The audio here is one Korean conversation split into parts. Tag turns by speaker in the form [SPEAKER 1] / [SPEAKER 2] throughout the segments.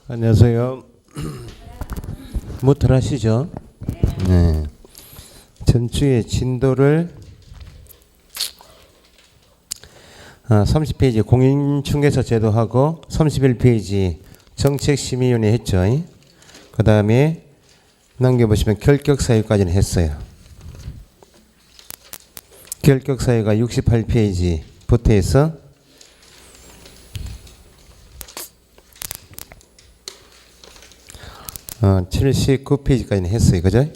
[SPEAKER 1] 안녕하세요. 무엇을 하시죠? 네. 전주의 진도를 30페이지 공인중개사 제도하고 31페이지 정책심의위원회 했죠. 그 다음에 넘겨보시면 결격사유까지는 했어요. 결격사유가 68페이지부터 해서 79페이지까지는 했어요. 그죠?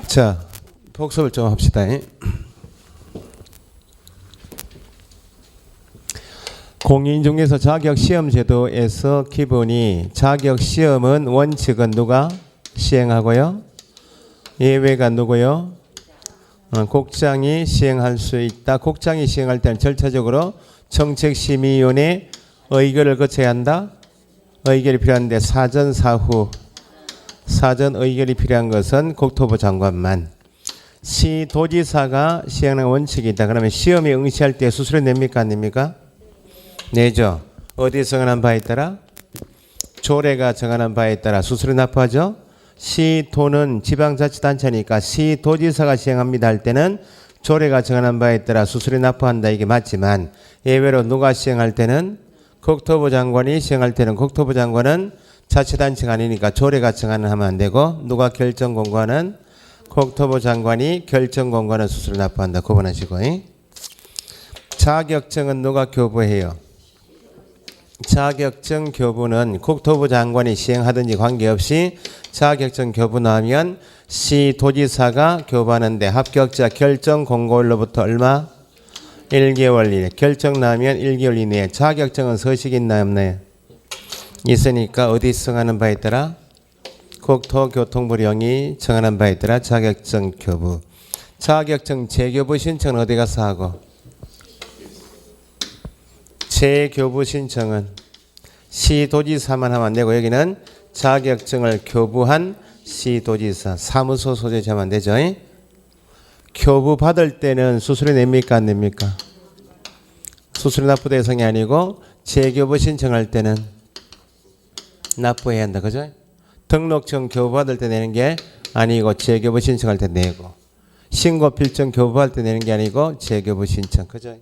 [SPEAKER 1] 자, 복습을 좀 합시다. 공인중개사 자격시험제도에서 기본이 자격시험은 원칙은 누가 시행하고요? 예외가 누구요? 국장이 시행할 수 있다. 국장이 시행할 때는 절차적으로 정책심의위원회 의결을 거쳐야 한다. 의결이 필요한데 사전 사후 사전 의결이 필요한 것은 국토부 장관만. 시도지사가 시행하는 원칙이 있다. 그러면 시험에 응시할 때 수수료 냅니까 안 냅니까? 내죠. 어디에 정하는 바에 따라? 조례가 정하는 바에 따라 수수료 납부하죠. 시도는 지방자치단체니까 시도지사가 시행합니다 할 때는 조례가 정하는 바에 따라 수수료 납부한다. 이게 맞지만 예외로 누가 시행할 때는 국토부 장관이 시행할 때는 국토부 장관은 자치단체가 아니니까 조례가 정하는 하면 안 되고 누가 결정 공고하는 국토부 장관이 결정 공고하는 수수료 납부한다. 구분하시고. 자격증은 누가 교부해요? 자격증 교부는 국토부 장관이 시행하든지 관계없이 자격증 교부 나오면 시도지사가 교부하는데 합격자 결정 공고일로부터 얼마? 1개월 이내. 결정 나오면 1개월 이내에. 자격증은 서식 있나요 없나요? 있으니까 어디 정하는 바에 따라? 국토교통부령이 정하는 바에 따라 자격증 교부. 자격증 재교부 신청은 어디 가서 하고? 재교부 신청은 시도지사만 하면 안 되고 여기는 자격증을 교부한 시도지사 사무소 소재자만 안 되죠. 교부 받을 때는 수수료 냅니까 안 냅니까? 수수료 납부 대상이 아니고 재교부 신청할 때는 납부해야 한다. 그죠? 등록증 교부 받을 때 내는 게 아니고 재교부 신청할 때 내고 신고 필증 교부 받을 때 내는 게 아니고 재교부 신청. 그죠?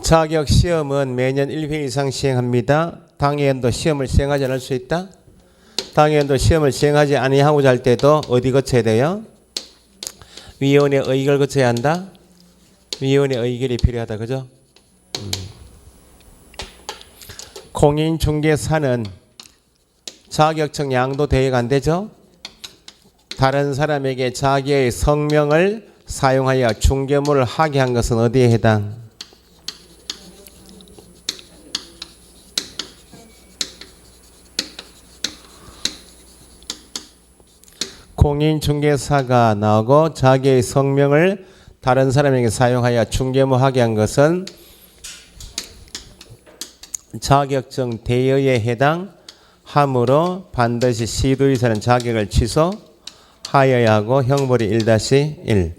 [SPEAKER 1] 자격시험은 매년 1회 이상 시행합니다. 당해연도 시험을 시행하지 않을 수 있다. 당해연도 시험을 시행하지 아니하고자 할 때도 어디 거쳐야 돼요? 위원회 의결 거쳐야 한다. 위원회 의결이 필요하다. 그죠? 공인중개사는 자격증 양도 대여가 안 되죠? 다른 사람에게 자기의 성명을 사용하여 중개물을 하게 한 것은 어디에 해당? 공인중개사가 나오고 자기의 성명을 다른 사람에게 사용하여 중개무하게 한 것은 자격증 대여에 해당하므로 반드시 시도지사는 자격을 취소하여야 하고 형벌이 1-1.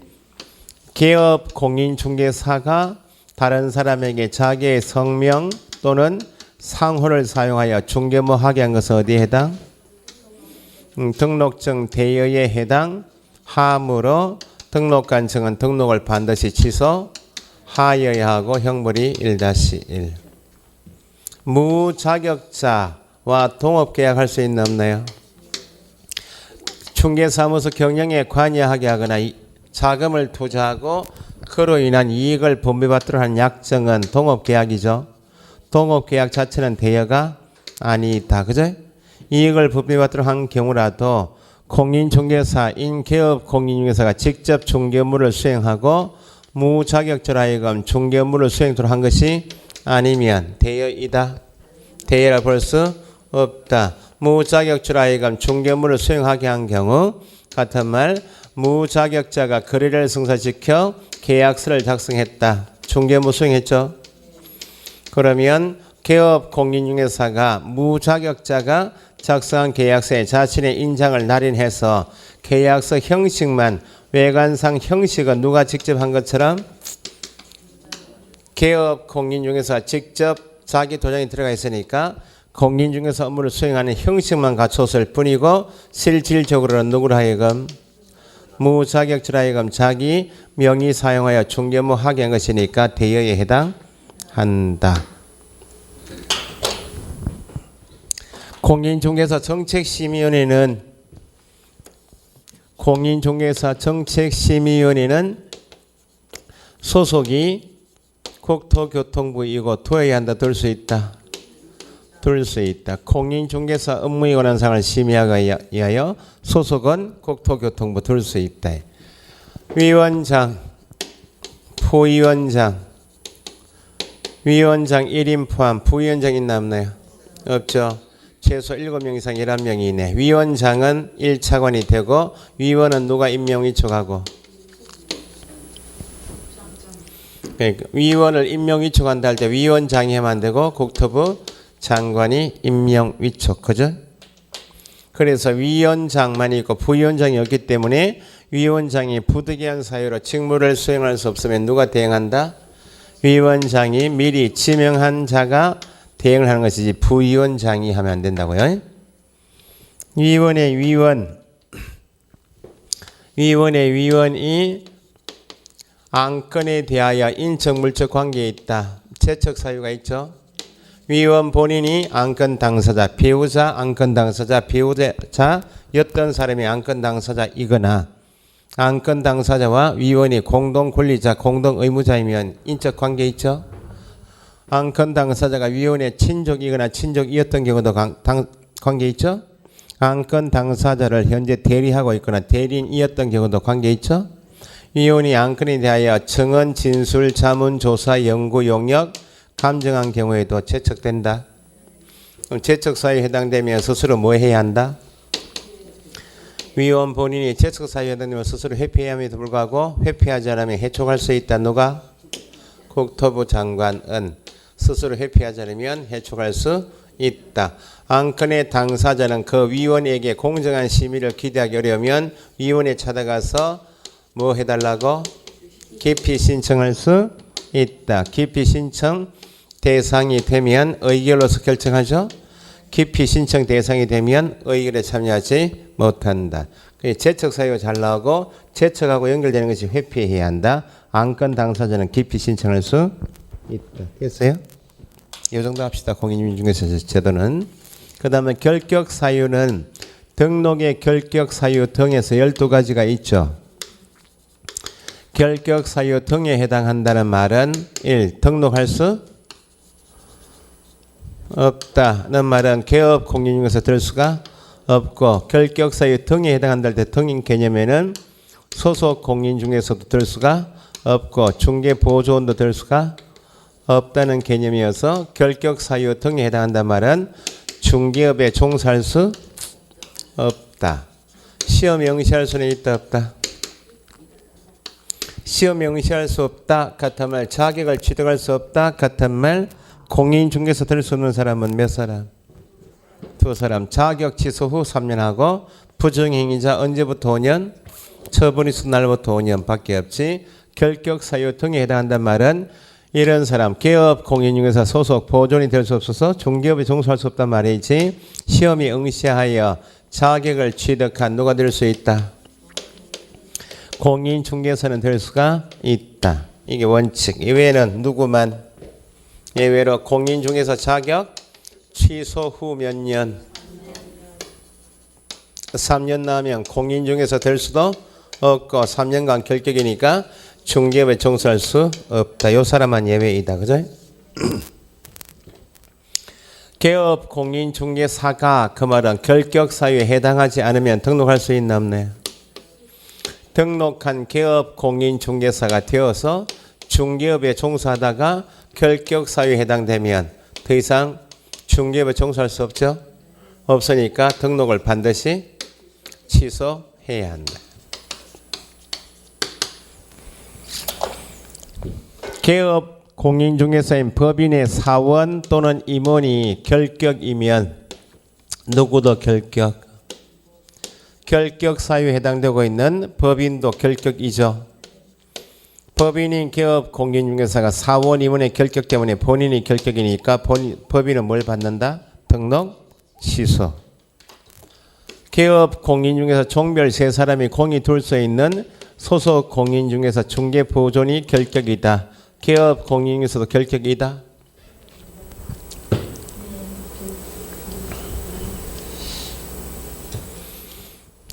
[SPEAKER 1] 개업 공인중개사가 다른 사람에게 자기의 성명 또는 상호를 사용하여 중개무하게 한 것은 어디에 해당? 등록증 대여에 해당하므로 등록관청은 등록을 반드시 취소하여야 하고 형벌이 1-1. 무자격자와 동업계약할 수 있는 없나요? 중개사무소 경영에 관여하게 하거나 자금을 투자하고 그로 인한 이익을 분배받도록 하는 약정은 동업계약이죠. 동업계약 자체는 대여가 아니다. 그죠? 이익을 분배받도록 한 경우라도 공인중개사인 개업 공인중개사가 직접 중개물을 수행하고 무자격자로 하여금 중개물을 수행토록 한 것이 아니면 대여이다. 대여라 볼 수 없다. 무자격자로 하여금 중개물을 수행하게 한 경우 같은 말 무자격자가 거래를 성사시켜 계약서를 작성했다. 중개물 수행했죠. 그러면 개업 공인중개사가 무자격자가 작성한 계약서에 자신의 인장을 날인해서 계약서 형식만 외관상 형식은 누가 직접 한 것처럼 개업 공인중개사 직접 자기 도장이 들어가 있으니까 공인중개사 업무를 수행하는 형식만 갖췄을 뿐이고 실질적으로는 누구로 하여금 무자격자로 하여금 자기 명의 사용하여 중개업무 하게 한 것이니까 대여에 해당한다. 공인중개사 정책심의위원회는 소속이 국토교통부이고 두어야 한다. 둘 수 있다. 공인중개사 업무에 관한 사항을 심의하기 위하여 소속은 국토교통부 둘 수 있다. 위원장, 부위원장, 위원장 1인 포함, 부위원장 있나 없나요? 없죠. 최소 7명 이상 11명이 있네. 위원장은 1차관이 되고 위원은 누가 임명 위촉하고? 그러니까 위원을 임명 위촉한다 할 때 위원장이 하면 안 되고 국토부 장관이 임명 위촉. 그죠? 그래서 위원장만 있고 부위원장이 없기 때문에 위원장이 부득이한 사유로 직무를 수행할 수 없으면 누가 대행한다? 위원장이 미리 지명한 자가 대행을 하는 것이지 부위원장이 하면 안 된다고요. 위원의 위원이 안건에 대하여 인적 물적 관계에 있다. 채척 사유가 있죠. 위원 본인이 안건 당사자, 배우자 안건 당사자, 배우자였던 사람이 안건 당사자이거나 안건 당사자와 위원이 공동 권리자, 공동 의무자이면 인적 관계 있죠. 안건 당사자가 위원의 친족이거나 친족이었던 경우도 관계 있죠. 안건 당사자를 현재 대리하고 있거나 대리인이었던 경우도 관계 있죠. 위원이 안건에 대하여 증언, 진술, 자문, 조사, 연구, 용역, 감정한 경우에도 채척된다. 그럼 채척 사유에 해당되면 스스로 뭐 해야 한다? 위원 본인이 채척 사유에 해당되면 스스로 회피해야 함에도 불구하고 회피하지 않으면 해촉할 수 있다. 누가? 국토부 장관은 스스로 회피하지 않으면 해촉할 수 있다. 안건의 당사자는 그 위원에게 공정한 심의를 기대하기 어려우면 위원에 찾아가서 뭐 해달라고? 기피 신청할 수 있다. 기피 신청 대상이 되면 의결로서 결정하죠. 기피 신청 대상이 되면 의결에 참여하지 못한다. 채척 사유가 잘 나오고 채척하고 연결되는 것이 회피해야 한다. 안건 당사자는 기피 신청할 수 있다. 됐어요? 이 정도 합시다. 공인중개사 제도는. 그 다음에 결격 사유는 등록의 결격 사유 등에서 12가지가 있죠. 결격 사유 등에 해당한다는 말은 1. 등록할 수 없다는 말은 개업 공인중개사 될 수가 없고 결격 사유 등에 해당한다 할 때 등인 개념에는 소속 공인중개사도 될 수가 없고 중개보조원도 될 수가 없다는 개념이어서 결격 사유 등에 해당한다는 말은 중개업에 종사할 수 없다. 시험 응시할 수는 있다 없다? 시험 응시할 수 없다 같은 말, 자격을 취득할 수 없다 같은 말, 공인중개사 될 수 없는 사람은 몇 사람? 2사람. 자격 취소 후 3년 하고 부정행위자 언제부터 5년? 처분 있은 날부터 5년 밖에 없지. 결격 사유 등에 해당한다는 말은 이런 사람 개업 공인중개사 소속 보존이 될 수 없어서 중개업에 종사할 수 없단 말이지. 시험에 응시하여 자격을 취득한 누가 될 수 있다? 공인중개사는 될 수가 있다. 이게 원칙. 이외에는 누구만? 예외로 공인중개사 자격 취소 후 몇 년? 3년 나면 공인중개사 될 수도 없고 3년간 결격이니까 중개업에 종사할 수 없다. 요 사람만 예외이다. 그죠? 개업 공인중개사가 그 말은 결격 사유에 해당하지 않으면 등록할 수 있나 없나요? 등록한 개업 공인중개사가 되어서 중개업에 종사하다가 결격 사유에 해당되면 더 이상 중개업에 종사할 수 없죠? 없으니까 등록을 반드시 취소해야 한다. 개업 공인중개사인 법인의 사원 또는 임원이 결격이면 누구도 결격 결격 사유에 해당되고 있는 법인도 결격이죠. 법인인 기업 공인중개사가 사원 임원의 결격 때문에 본인이 결격이니까 법인은 뭘 받는다? 등록 취소. 기업 공인중개사 종별 세 사람이 공이 둘 수 있는 소속 공인중개사 중개보존이 결격이다. 기업 공인중개사도 결격이다.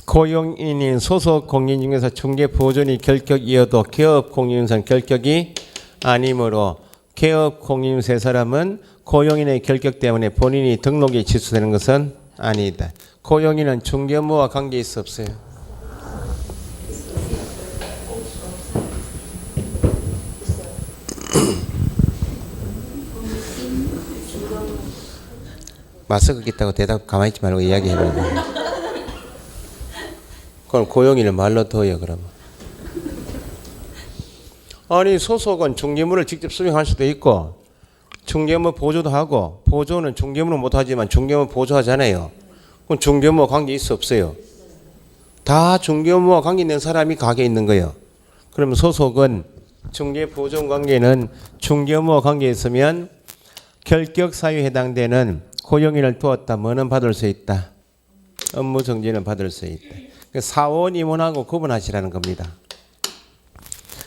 [SPEAKER 1] 고용인인 소속 공인중개사 중개보존이 결격이어도 기업 공인중개사는 결격이 아니므로 기업 공인중개사 세 사람은 고용인의 결격 때문에 본인이 등록이 취소되는 것은 아니다. 고용인은 중개업무와 관계 있어 없어요? 마스크 꼈다고 대답 가만히 있지 말고 이야기해봐요. 그럼 고용인을 말로 둬요 그러면. 아니 소속은 중개물을 직접 수령할 수도 있고 중개물 보조도 하고 보조는 중개물은 못하지만 중개물 보조하잖아요. 그럼 중개업무와 관계 있어 없어요? 다 중개업무와 관계 있는 사람이 가게에 있는 거예요. 그러면 소속은 중개보존 관계는 중개업무와 관계에 있으면 결격 사유에 해당되는 고용인을 두었다. 뭐는 받을 수 있다. 업무 정지는 받을 수 있다. 사원 임원하고 구분하시라는 겁니다.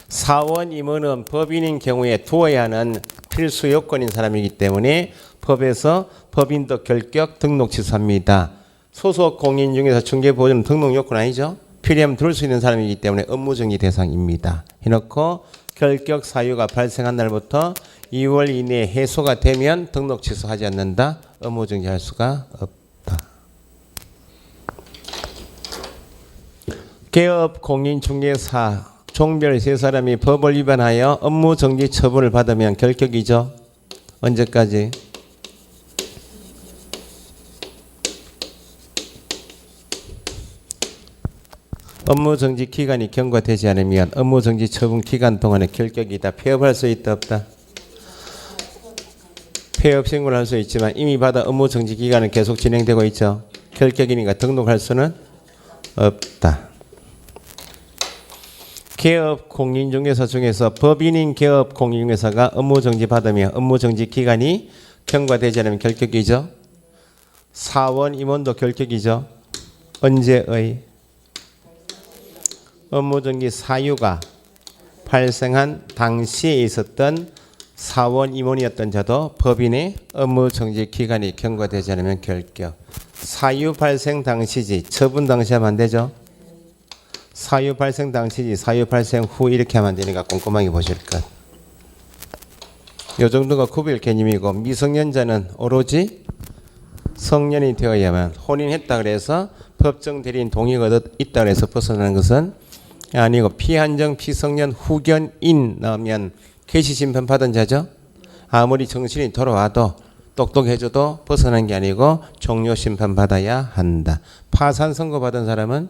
[SPEAKER 1] 사원 임원은 법인인 경우에 두어야 하는 필수 요건인 사람이기 때문에 법에서 법인도 결격 등록 취소합니다. 소속 공인중개사 중개보존은 등록 요건 아니죠. 필요하면 들을 수 있는 사람이기 때문에 업무정지 대상입니다. 해놓고 결격 사유가 발생한 날부터 2월 이내에 해소가 되면 등록 취소하지 않는다. 업무정지할 수가 없다. 개업 공인중개사 종별 세 사람이 법을 위반하여 업무정지 처분을 받으면 결격이죠. 언제까지? 업무정지 기간이 경과되지 않으면 업무정지 처분 기간 동안에 결격이다. 폐업할 수 있다 없다? 폐업 신고를 할 수 있지만 이미 받아 업무정지 기간은 계속 진행되고 있죠. 결격이니까 등록할 수는 없다. 개업 공인중개사 중에서 법인인 개업 공인중개사가 업무정지 받으면 업무정지 기간이 경과되지 않으면 결격이죠. 사원 임원도 결격이죠. 언제의? 업무정지 사유가 발생한 당시에 있었던 사원 임원이었던 자도 법인의 업무정지 기간이 경과되지 않으면 결격. 사유 발생 당시지 처분 당시 하면 안 되죠. 사유 발생 당시지 사유 발생 후 이렇게 하면 안 되니까 꼼꼼하게 보실 것. 이 정도가 구별 개념이고 미성년자는 오로지 성년이 되어야만 혼인했다 그래서 법정 대리인 동의가 있다 그래서 벗어나는 것은 아니고 피한정 피성년 후견인 나오면 개시심판 받은 자죠. 아무리 정신이 돌아와도 똑똑해져도 벗어난 게 아니고 종료심판 받아야 한다. 파산 선고 받은 사람은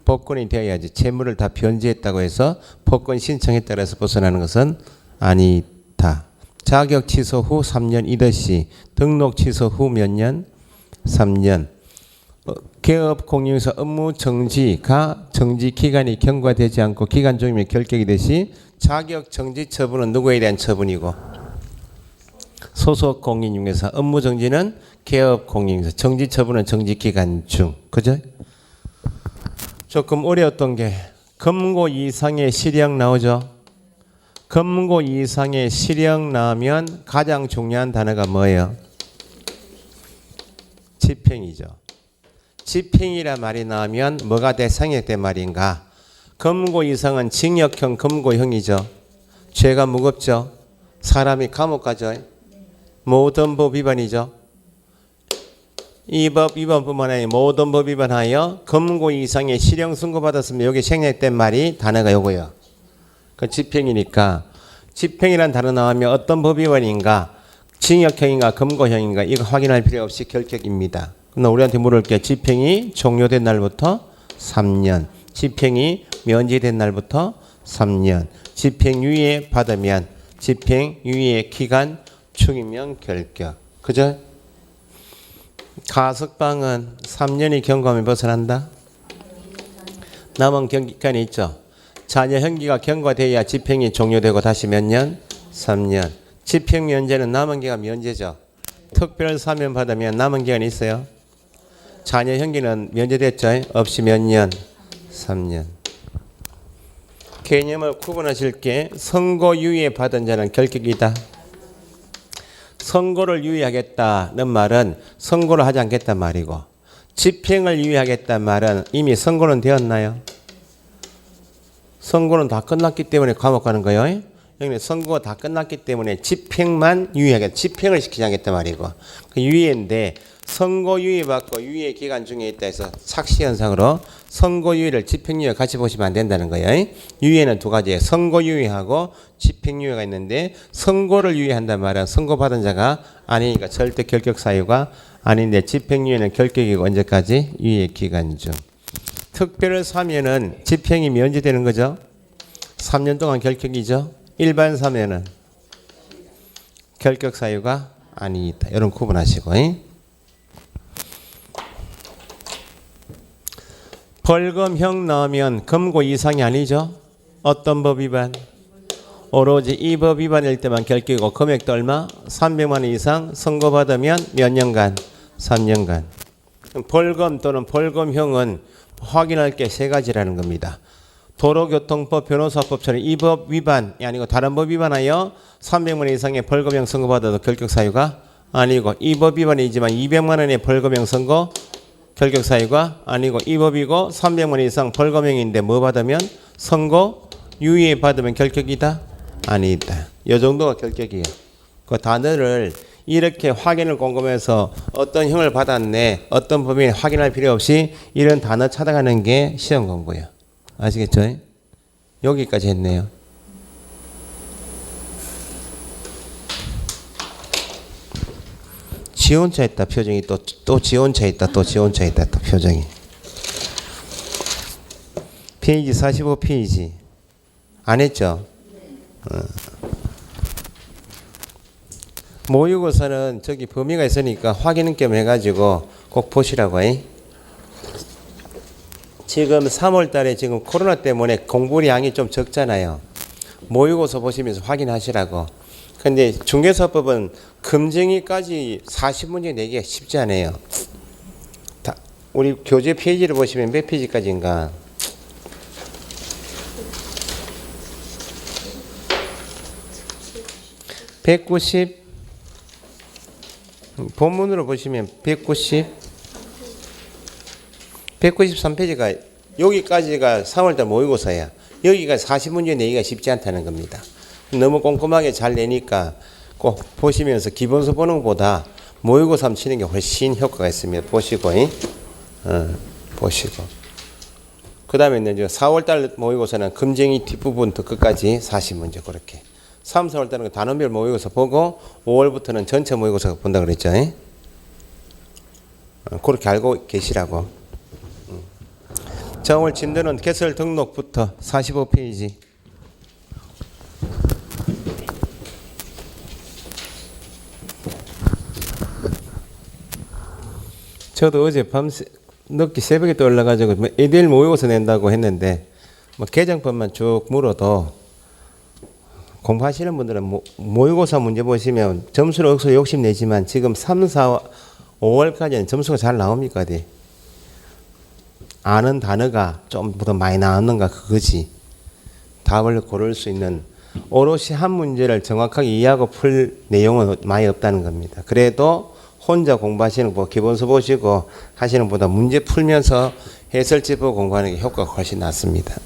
[SPEAKER 1] 복권이 되어야지. 채무를 다 변제했다고 해서 복권 신청했다고 해서 벗어나는 것은 아니다. 자격 취소 후 3년 이듯이 등록 취소 후 몇 년? 3년. 개업 공인중개사 업무 정지가 정지 기간이 경과되지 않고 기간 중이면 결격이 되시 자격 정지 처분은 누구에 대한 처분이고 소속 공인중개사 업무 정지는 개업 공인중개사 정지 처분은 정지 기간 중. 그죠? 조금 어려웠던 게 금고 이상의 실형 나오죠. 금고 이상의 실형 나오면 가장 중요한 단어가 뭐예요? 집행이죠. 집행이라 말이 나오면 뭐가 대상액된 말인가? 금고 이상은 징역형 금고형이죠. 죄가 무겁죠. 사람이 감옥 가죠. 모든 법 위반이죠. 이 법 위반뿐만 아니라 모든 법 위반하여 금고 이상의 실형 선고받았으면 여기 생략된 말이 단어가 요거예요. 그 집행이니까 집행이란 단어 나오면 어떤 법 위반인가? 징역형인가 금고형인가? 이거 확인할 필요 없이 결격입니다. 그럼 우리한테 물을 게 집행이 종료된 날부터 3년, 집행이 면제된 날부터 3년, 집행유예 받으면 집행유예 기간 중이면 결격. 그죠? 가석방은 3년이 경과하면 벗어난다. 남은 경기간이 있죠. 자녀 형기가 경과돼야 집행이 종료되고 다시 몇 년? 3년. 집행 면제는 남은 기간 면제죠. 특별 사면 받으면 남은 기간이 있어요. 자녀 형기는 면제됐죠. 없이 몇 년? 3년. 개념을 구분하실 게 선고 유예 받은 자는 결격이다. 선고를 유예하겠다는 말은 선고를 하지 않겠단 말이고, 집행을 유예하겠다는 말은 이미 선고는 되었나요? 선고는 다 끝났기 때문에 감옥 가는 거예요. 여기는 선고가 다 끝났기 때문에 집행만 유예하겠다. 집행을 시키지 않겠단 말이고, 그 유예인데 선고 유예 받고 유예 기간 중에 있다 해서 착시 현상으로 선고 유예를 집행 유예 같이 보시면 안 된다는 거예요. 유예는 두 가지예요. 선고 유예하고 집행 유예가 있는데, 선고를 유예한단 말은 선고 받은 자가 아니니까 절대 결격 사유가 아닌데, 집행 유예는 결격이고 언제까지? 유예 기간 중. 특별 사면은 집행이 면제되는 거죠. 3년 동안 결격이죠. 일반 사면은 결격 사유가 아니다. 이런 구분하시고. 벌금형 나오면 금고 이상이 아니죠. 어떤 법 위반? 오로지 이 법 위반일 때만 결격이고, 금액도 얼마? 300만 원 이상 선고받으면 몇 년간? 3년간. 벌금 또는 벌금형은 확인할 게 세 가지라는 겁니다. 도로교통법, 변호사법처럼 이 법 위반이 아니고 다른 법 위반하여 300만 원 이상의 벌금형 선고받아도 결격 사유가 아니고, 이 법 위반이지만 200만 원의 벌금형 선고 결격 사유가 아니고, 이 법이고 300만 원 이상 벌금형인데 뭐 받으면? 선고 유예 받으면 결격이다? 아니다. 이 정도가 결격이에요. 그 단어를 이렇게 확인을 꼼꼼해서 어떤 형을 받았네, 어떤 법인 확인할 필요 없이 이런 단어 찾아가는 게 시험 공부예요. 아시겠죠? 여기까지 했네요. 지원차 있다. 표정이 또 지원차 있다. 또 지원차 있다. 또 표정이. 페이지 45페이지 안 했죠? 모의고사는 저기 범위가 있으니까 확인 겸 해가지고 꼭 보시라고. 지금 3월 달에 지금 코로나 때문에 공부 양이 좀 적잖아요. 모의고사 보시면서 확인하시라고. 근데 중개사법은 금쟁이까지 40문제 내기가 쉽지 않아요. 우리 교재 페이지를 보시면 몇 페이지까지인가? 190. 본문으로 보시면 193페이지가 여기까지가 3월달 모의고사야. 여기가 40문제 내기가 쉽지 않다는 겁니다. 너무 꼼꼼하게 잘 내니까 꼭 보시면서 기본서 보는 것보다 모의고사 치는 게 훨씬 효과가 있습니다. 보시고, 보시고. 그 다음에 이제 4월달 모의고사는 금쟁이 뒷부분부터 끝까지 40문제 그렇게. 3, 4월달은 단원별 모의고사 보고 5월부터는 전체 모의고사 본다 그랬죠. 그렇게 알고 계시라고. 자, 오늘 진도는 개설 등록부터 45페이지. 저도 어제 밤새 늦게 새벽에 또 올라가지고 애들 모의고사 낸다고 했는데, 뭐 개정법만 쭉 물어도 공부하시는 분들은 모의고사 문제 보시면 점수를 억수로 욕심내지만 지금 3, 4, 5월까지는 점수가 잘 나옵니까? 아는 단어가 좀 더 많이 나왔는가 그거지. 답을 고를 수 있는, 오롯이 한 문제를 정확하게 이해하고 풀 내용은 많이 없다는 겁니다. 그래도 혼자 공부하시는 거 기본서 보시고 하시는 것보다 문제 풀면서 해설지 보고 공부하는 게 효과가 훨씬 낫습니다.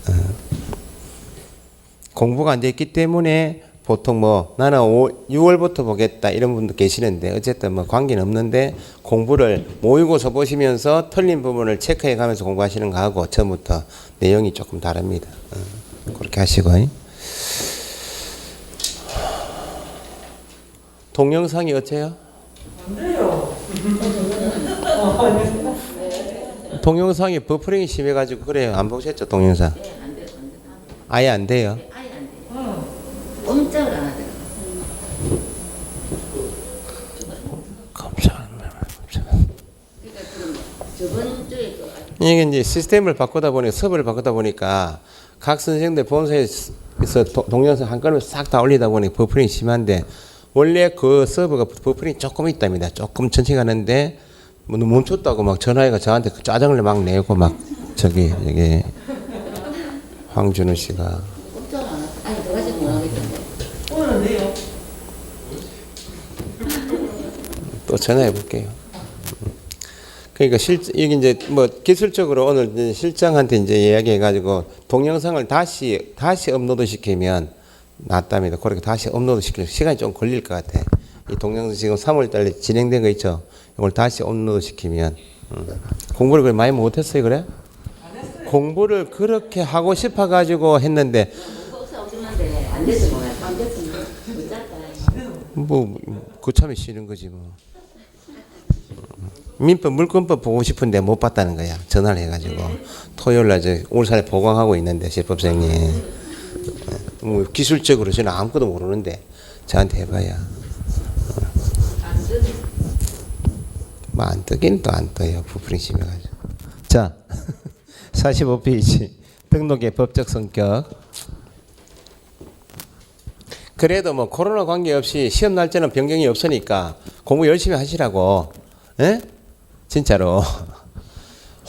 [SPEAKER 1] 공부가 안 됐기 때문에 보통 나는 6월부터 보겠다 이런 분도 계시는데, 어쨌든 관계는 없는데 공부를 모의고사 보시면서 틀린 부분을 체크해 가면서 공부하시는 거하고 처음부터 내용이 조금 다릅니다. 그렇게 하시고. 동영상이 어때요?
[SPEAKER 2] 안 돼요.
[SPEAKER 1] 동영상이 버퍼링이 심해가지고 그래요. 안 보셨죠 동영상?
[SPEAKER 3] 네, 안 돼요.
[SPEAKER 1] 아예 안 돼요.
[SPEAKER 3] 아예 안 돼요. 꼼짝을 안 하더라고요.
[SPEAKER 1] 깜짝
[SPEAKER 3] 그러니까 지금 저번 주에
[SPEAKER 1] 이게 이제 시스템을 바꾸다 보니까 서버를 바꾸다 보니까 각 선생님들 본사에서 동영상 한 건을 싹 다 올리다 보니 버퍼링이 심한데 원래 그 서버가 버퍼링이 조금 있답니다. 조금 천천히 가는데 뭐 멈췄다고 막 전화해가 저한테 그 짜증을 막 내고 막 저기 여기 황준우 씨가
[SPEAKER 3] 꼼짝 안 하고. 아니, 내가 지금 뭐 하겠던데.
[SPEAKER 2] 오늘은 내요.
[SPEAKER 1] 또 전화해 볼게요. 그러니까 이게 이제 뭐 기술적으로 오늘 이제 실장한테 이제 이야기해가지고 동영상을 다시 업로드 시키면 낫답니다. 그렇게 다시 업로드 시킬 시간이 좀 걸릴 것 같아. 이 동영상 지금 3월달에 진행된 거 있죠. 이걸 다시 업로드 시키면 공부를 그래 많이 못했어요, 그래? 공부를 그렇게 하고 싶어가지고 했는데
[SPEAKER 3] 혹사 없는데 안 돼서 뭐야. 안 됐으면 못 잤다.
[SPEAKER 1] 뭐 그참에 쉬는 거지 뭐. 민법 물권법 보고 싶은데 못 봤다는 거야. 전화를 해가지고 토요일날 저 울산에 보강하고 있는데 실법생님 뭐 기술적으로 저는 아무것도 모르는데 저한테 해봐야 뭐 안 뜨긴 또 안 떠요. 부풀이 심해가지고. 자 45페이지 등록의 법적 성격. 그래도 뭐 코로나 관계없이 시험 날짜는 변경이 없으니까 공부 열심히 하시라고. 에? 진짜로.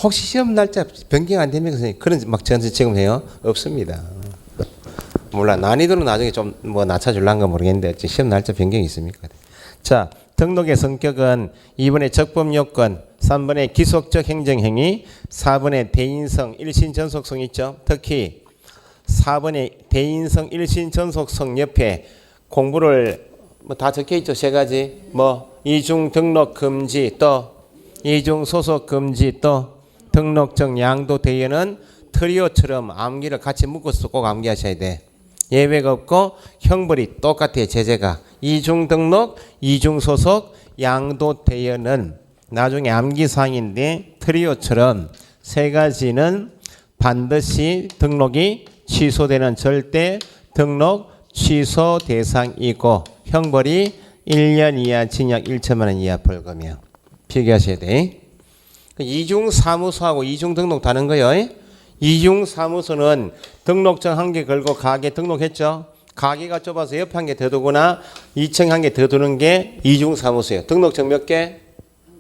[SPEAKER 1] 혹시 시험 날짜 변경 안 되면 그런 막 저한테 지금 해요? 없습니다. 몰라. 난이도는 나중에 좀 뭐 낮춰줄란가 모르겠는데 시험 날짜 변경이 있습니까? 자, 등록의 성격은 2번의 적법 요건, 3번의 기속적 행정행위, 4번의 대인성, 일신 전속성 있죠. 특히 4번의 대인성, 일신 전속성 옆에 공부를 뭐 다 적혀 있죠. 세 가지. 뭐 이중 등록 금지, 또 이중 소속 금지, 또 등록적 양도 대여는 트리오처럼 암기를 같이 묶어서 꼭 암기하셔야 돼. 예외가 없고 형벌이 똑같아요. 제재가. 이중 등록, 이중 소속, 양도 대여는 나중에 암기사항인데 트리오처럼 세 가지는 반드시 등록이 취소되는 절대 등록 취소 대상이고 형벌이 1년 이하 징역 1천만 원 이하 벌금이요. 필기하셔야 돼. 이중 사무소하고 이중 등록 다른 거요. 이중 사무소는 등록증 한 개 걸고 가게 등록했죠. 가게가 좁아서 옆에 한 개 더 두거나 2층 한 개 더 두는 게 이중 사무소예요. 등록증 몇 개?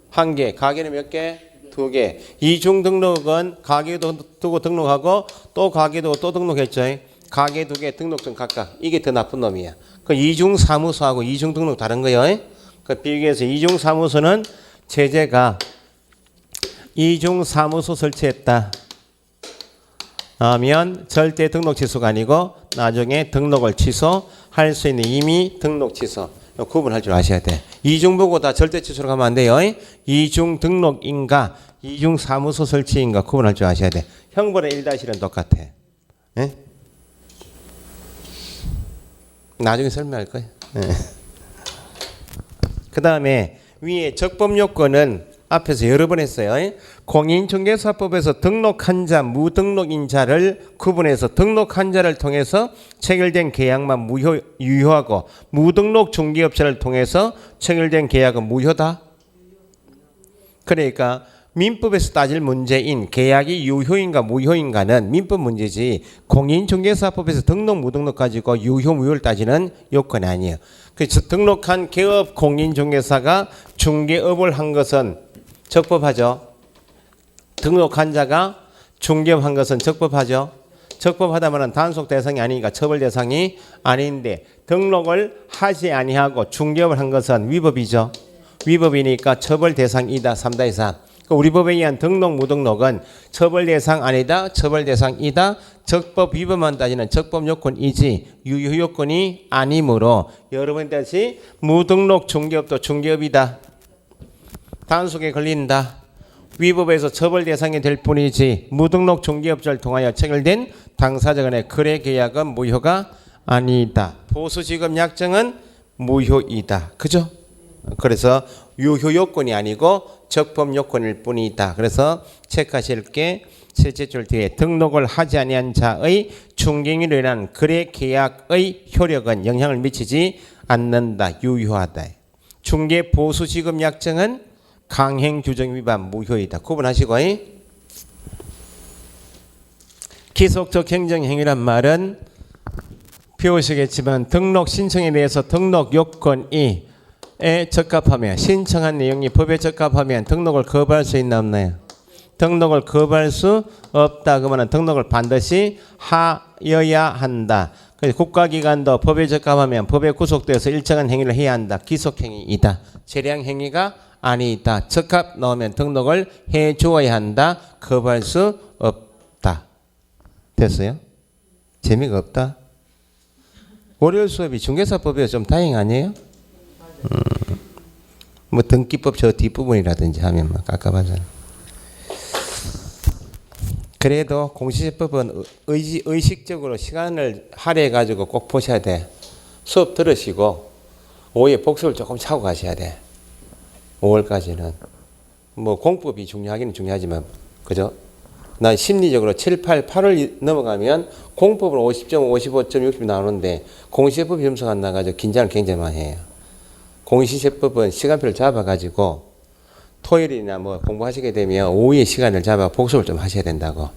[SPEAKER 1] 한 개. 가게는 몇 개? 두 개. 이중 등록은 가게도 두고 등록하고 또 가게도 또 등록했죠. 가게 두 개, 등록증 각각. 이게 더 나쁜 놈이야. 그 이중 사무소하고 이중 등록 다른 거예요. 그 비교해서 이중 사무소는 제재가 이중 사무소 설치했다 하면 절대 등록 취소가 아니고 나중에 등록을 취소할 수 있는 이미 등록 취소. 구분할 줄 아셔야 돼. 이중 보고 다 절대 취소로 가면 안 돼요. 이중 등록인가 이중 사무소 설치인가 구분할 줄 아셔야 돼. 형벌의 1-1은 똑같아. 예? 나중에 설명할 거예요. 예. 그 다음에 위에 적법 요건은 앞에서 여러 번 했어요. 공인중개사법에서 등록한 자, 무등록인 자를 구분해서 등록한 자를 통해서 체결된 계약만 유효하고 무등록 중개업자를 통해서 체결된 계약은 무효다. 그러니까 민법에서 따질 문제인 계약이 유효인가 무효인가는 민법 문제지 공인중개사법에서 등록 무등록 가지고 유효 무효를 따지는 요건이 아니에요. 그래서 등록한 개업 공인중개사가 중개업을 한 것은 적법하죠. 등록한 자가 중개업한 것은 적법하죠. 적법하다면 단속 대상이 아니니까 처벌 대상이 아닌데 등록을 하지 아니하고 중개업을 한 것은 위법이죠. 위법이니까 처벌 대상이다. 3다 이상. 우리 법에 의한 등록 무등록은 처벌 대상 아니다. 처벌 대상이다. 적법 위법만 따지는 적법 요건이지 유효 요건이 아니므로 여러분 다시 무등록 중개업도 중개업이다. 단속에 걸린다. 위법에서 처벌 대상이 될 뿐이지 무등록 중개업자를 통하여 체결된 당사자 간의 거래 계약은 무효가 아니다. 보수지급 약정은 무효이다. 그죠? 그래서 유효 요건이 아니고 적법 요건일 뿐이다. 그래서 체크하실 게 셋째 줄 뒤에 등록을 하지 아니한 자의 중개인으로 인한 거래 계약의 효력은 영향을 미치지 않는다. 유효하다. 중개 보수지급 약정은 강행 규정 위반 무효이다. 구분하시고 기속적 행정행위란 말은 배우시겠지만 등록 신청에 대해서 등록 요건이 적합하면 신청한 내용이 법에 적합하면 등록을 거부할 수 있나 없나요? 등록을 거부할 수 없다. 그러면 등록을 반드시 하여야 한다. 그래서 국가기관도 법에 적합하면 법에 구속되어서 일정한 행위를 해야 한다. 기속행위이다. 재량행위가 아니다. 적합 나오면 등록을 해 주어야 한다. 거부할 수 없다. 됐어요? 재미가 없다? 월요일 수업이 중개사법에 좀 다행 아니에요? 뭐 등기법 저 뒷부분이라든지 하면 막 깝깝하잖아. 그래도 공시제법은 의식적으로 시간을 할애해 가지고 꼭 보셔야 돼. 수업 들으시고 오후에 복습을 조금 차고 가셔야 돼. 5월까지는. 뭐 공법이 중요하기는 중요하지만 그죠? 난 심리적으로 7, 8, 8월 넘어가면 공법은 50점, 55점, 60점 나오는데 공시제법이 점수가 안 나가지고 긴장을 굉장히 많이 해요. 공시제법은 시간표를 잡아가지고 토요일이나 뭐 공부하시게 되면 오후에 시간을 잡아 복습을 좀 하셔야 된다고.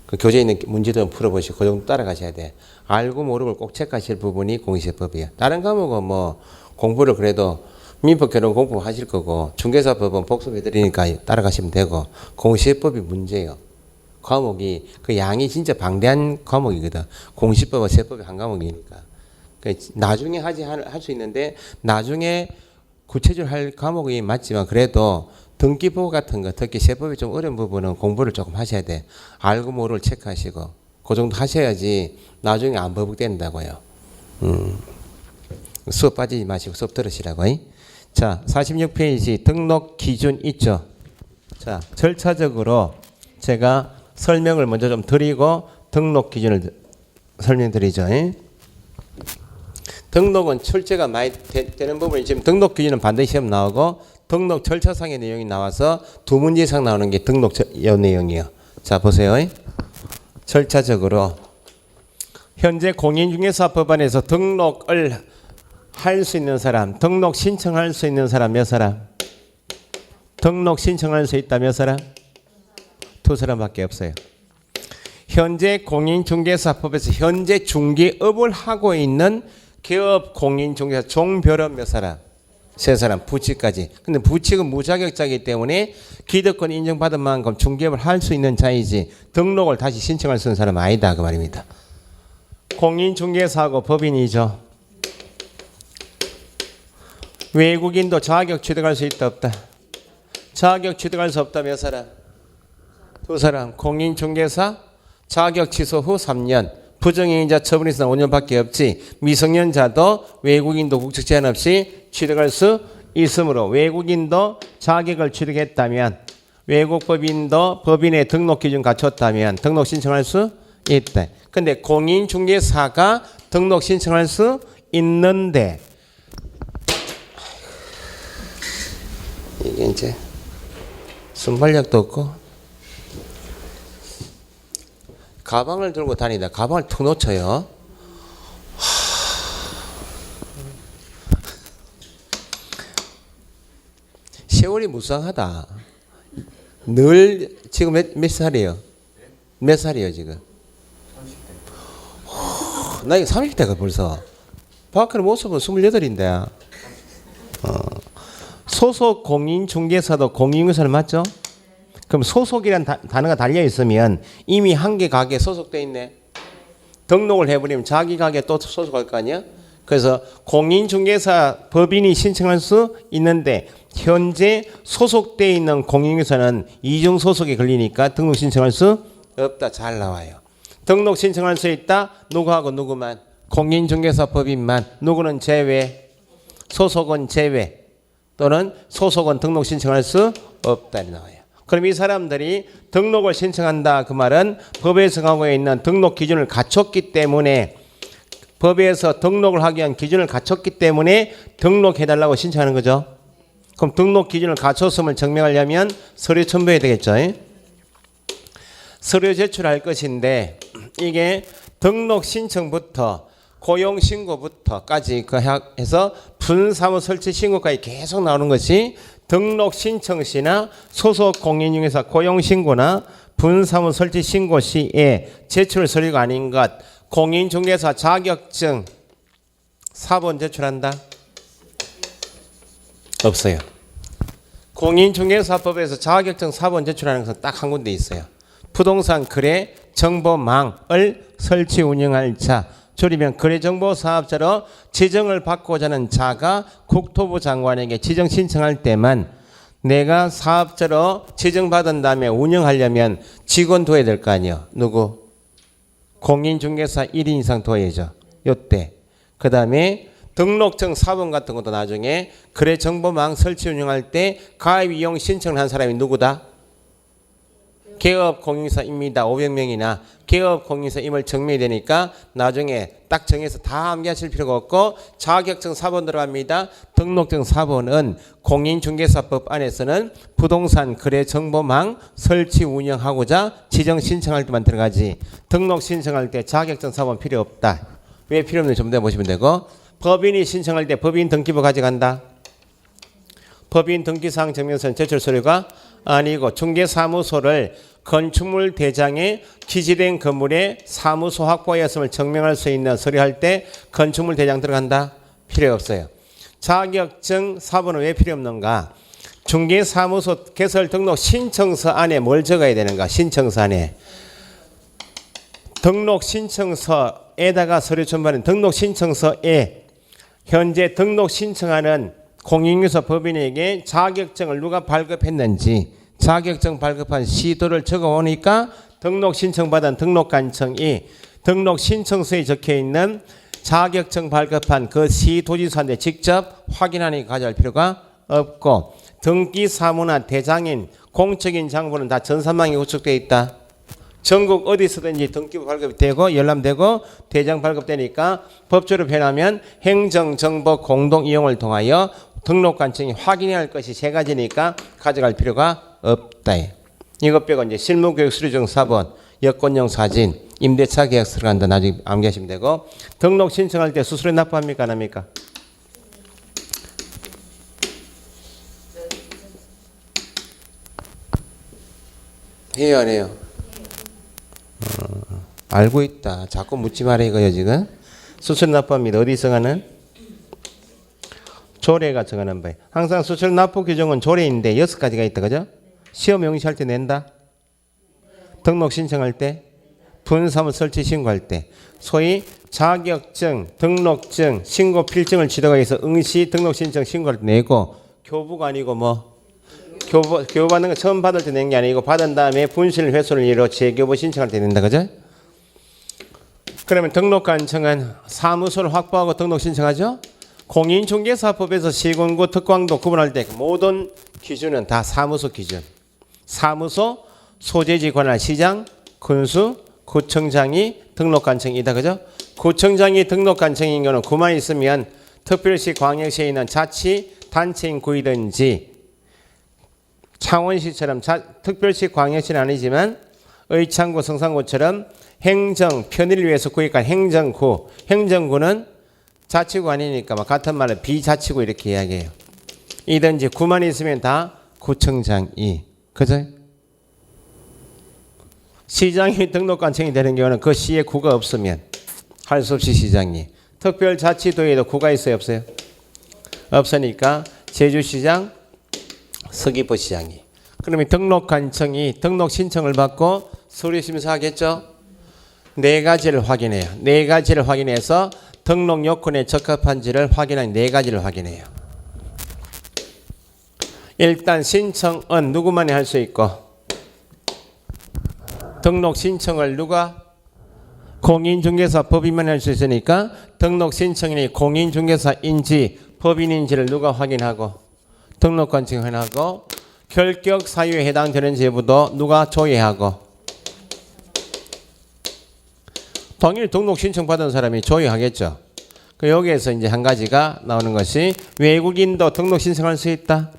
[SPEAKER 1] 그 교재에 있는 문제도 좀 풀어보시고 그 정도 따라가셔야 돼. 알고 모르고 꼭 체크하실 부분이 공시제법이에요. 다른 과목은 뭐 공부를 그래도 민법 결혼 공부하실 거고 중개사법은 복습해드리니까 따라가시면 되고 공시제법이 문제예요. 과목이 그 양이 진짜 방대한 과목이거든. 공시법과 세법이 한 과목이니까. 나중에 할 수 있는데 나중에 구체적으로 할 과목이 맞지만 그래도 등기법 같은 거 특히 세법이 좀 어려운 부분은 공부를 조금 하셔야 돼. 알고 모르를 체크하시고 그 정도 하셔야지 나중에 안 버벅된다고요. 수업 빠지지 마시고 수업 들으시라고. 자, 46페이지 등록 기준 있죠. 자, 절차적으로 제가 설명을 먼저 좀 드리고 등록 기준을 설명드리죠. 등록은 출제가 많이 되는 부분이 지금 등록 기준은 반드시 시험 나오고 등록 절차상의 내용이 나와서 2문제 이상 나오는 게 등록 내용이에요. 자, 보세요. 절차적으로 현재 공인중개사법원에서 등록을 할 수 있는 사람, 등록 신청할 수 있는 사람 몇 사람? 등록 신청할 수 있다 몇 사람? 2사람밖에 없어요. 현재 공인중개사법에서 현재 중개업을 하고 있는 개업 공인중개사 종별은 몇 사람? 3사람, 부칙까지. 근데 부칙은 무자격자이기 때문에 기득권 인정받은 만큼 중개업을 할 수 있는 자이지 등록을 다시 신청할 수 있는 사람은 아니다 그 말입니다. 공인중개사하고 법인이죠. 외국인도 자격 취득할 수 있다 없다? 자격 취득할 수 없다 몇 사람? 2사람. 공인중개사 자격 취소 후 3년. 부정행위자 처분이 있으나 5년밖에 없지. 미성년자도 외국인도 국적 제한 없이 취득할 수 있으므로 외국인도 자격을 취득했다면 외국법인도 법인의 등록 기준 갖췄다면 등록 신청할 수 있다. 근데 공인중개사가 등록 신청할 수 있는데 이게 이제 순발력도 없고 가방을 들고 다니다 가방을 툭 놓쳐요. 세월이 무쌍하다. 늘 지금 몇 살이에요? 몇 살이에요 지금? 30대. 나 이거 30대가 벌써. 박학의 모습은 28인데. 소속 공인중개사도 공인중개사는 맞죠? 그럼 소속이란 단어가 달려 있으면 이미 한 개 가게에 소속돼 있네. 등록을 해버리면 자기 가게에 또 소속할 거 아니야? 그래서 공인중개사 법인이 신청할 수 있는데 현재 소속돼 있는 공인중개사는 이중 소속에 걸리니까 등록 신청할 수 없다. 잘 나와요. 등록 신청할 수 있다. 누구하고 누구만? 공인중개사 법인만. 누구는 제외. 소속은 제외. 또는 소속은 등록 신청할 수 없다. 나와요. 그럼 이 사람들이 등록을 신청한다. 그 말은 법에서 정하고 있는 등록 기준을 갖췄기 때문에 법에서 등록을 하기 위한 기준을 갖췄기 때문에 등록해달라고 신청하는 거죠. 그럼 등록 기준을 갖췄음을 증명하려면 서류 첨부해야 되겠죠. 서류 제출할 것인데 이게 등록 신청부터 고용신고부터까지 해서 분사무 설치 신고까지 계속 나오는 것이 등록 신청 시나 소속 공인중개사 고용신고나 분사무 설치 신고 시에 제출 서류가 아닌 것 공인중개사 자격증 4번 제출한다? 없어요. 공인중개사법에서 자격증 4번 제출하는 것은 딱 한 군데 있어요. 부동산 거래 정보망을 설치 운영할 자, 줄이면 거래정보사업자로 지정을 받고자 하는 자가 국토부 장관에게 지정 신청할 때만 내가 사업자로 지정받은 다음에 운영하려면 직원 둬야 될 거 아니에요. 누구? 공인중개사 1인 이상 둬야죠. 요때. 그 다음에 등록증 4번 같은 것도 나중에 거래정보망 설치 운영할 때 가입 이용 신청을 한 사람이 누구다? 개업 공인사입니다. 500명이나 개업 공인사임을 증명이 되니까 나중에 딱 정해서 다 암기하실 필요가 없고 자격증 4번 들어갑니다. 등록증 4번은 공인중개사법 안에서는 부동산 거래 정보망 설치 운영하고자 지정 신청할 때만 들어가지 등록 신청할 때 자격증 4번 필요 없다. 왜 필요 없는지 좀 더 보시면 되고 법인이 신청할 때 법인 등기부 가져간다. 법인 등기사항 증명서는 제출 서류가 아니고 중개사무소를 건축물 대장에 기재된 건물에 사무소 확보하였음을 증명할 수 있는 서류할 때 건축물 대장 들어간다? 필요 없어요. 자격증 4번은 왜 필요 없는가? 중개사무소 개설 등록 신청서 안에 뭘 적어야 되는가? 신청서 안에 등록 신청서에다가 서류 첨부하는 등록 신청서에 현재 등록 신청하는 공인중개사 법인에게 자격증을 누가 발급했는지 자격증 발급한 시도를 적어오니까 등록 신청받은 등록관청이 등록 신청서에 적혀있는 자격증 발급한 그 시도지사한테 직접 확인하니 가져갈 필요가 없고 등기사무나 대장인 공적인 장부는 다 전산망에 구축되어 있다. 전국 어디서든지 등기부 발급이 되고 열람되고 대장 발급되니까 법조로 표현하면 행정정보 공동 이용을 통하여 등록관청이 확인해야 할 것이 세 가지니까 가져갈 필요가 없다. 이것 빼고 이제 실무교육 수료증 4번 여권용 사진 임대차 계약서 들어간다. 나중에 암기하시면 되고 등록 신청할 때 수수료 납부합니까 안 합니까? 해요 안 해요? 알고 있다. 자꾸 묻지 말아 이거요 지금. 수수료 납부합니다. 어디서 가는? 조례가 정하는 바에. 항상 수수료 납부 규정은 조례인데 6가지가 있다. 그죠? 시험 영시할 때 낸다. 등록 신청할 때. 분사무 설치 신고할 때. 소위 자격증, 등록증, 신고 필증을 지도가 해서 응시 등록 신청 신고할 때 내고 교부가 아니고 뭐 교부 받는 거 처음 받을 때 낸 게 아니고 받은 다음에 분실 회수를 이유로 재교부 신청할 때 낸다. 그죠? 그러면 등록관청은 사무소를 확보하고 등록 신청하죠? 공인중개사법에서 시군구 특광도 구분할 때 모든 기준은 다 사무소 기준. 사무소, 소재지 관할 시장, 군수, 구청장이 등록관청이다. 그죠? 구청장이 등록관청인 경우는 구만 있으면 특별시 광역시에 있는 자치단체인 구이든지 창원시처럼 특별시 광역시는 아니지만 의창구 성산구처럼 행정 편의를 위해서 구입한 행정구 행정구는 자치구 아니니까 막 같은 말을 비자치구 이렇게 이야기해요. 이든지 구만 있으면 다 구청장이 그죠? 시장이 등록관청이 되는 경우는 그 시에 구가 없으면 할 수 없이 시장이 특별자치도에도 구가 있어요 없어요? 없으니까 제주시장 서귀포시장이 그러면 등록관청이 등록 신청을 받고 서류 심사하겠죠? 네 가지를 확인해요. 네 가지를 확인해서 등록 요건에 적합한지를 확인한 네 가지를 확인해요. 일단 신청은 누구만이 할 수 있고 등록 신청을 누가? 공인중개사 법인만이 할 수 있으니까 등록 신청인이 공인중개사인지 법인인지를 누가 확인하고 등록관청이 확인하고 결격 사유에 해당되는 제보도 누가 조회하고 당연히 등록 신청 받은 사람이 조회하겠죠. 여기에서 이제 한 가지가 나오는 것이 외국인도 등록 신청할 수 있다.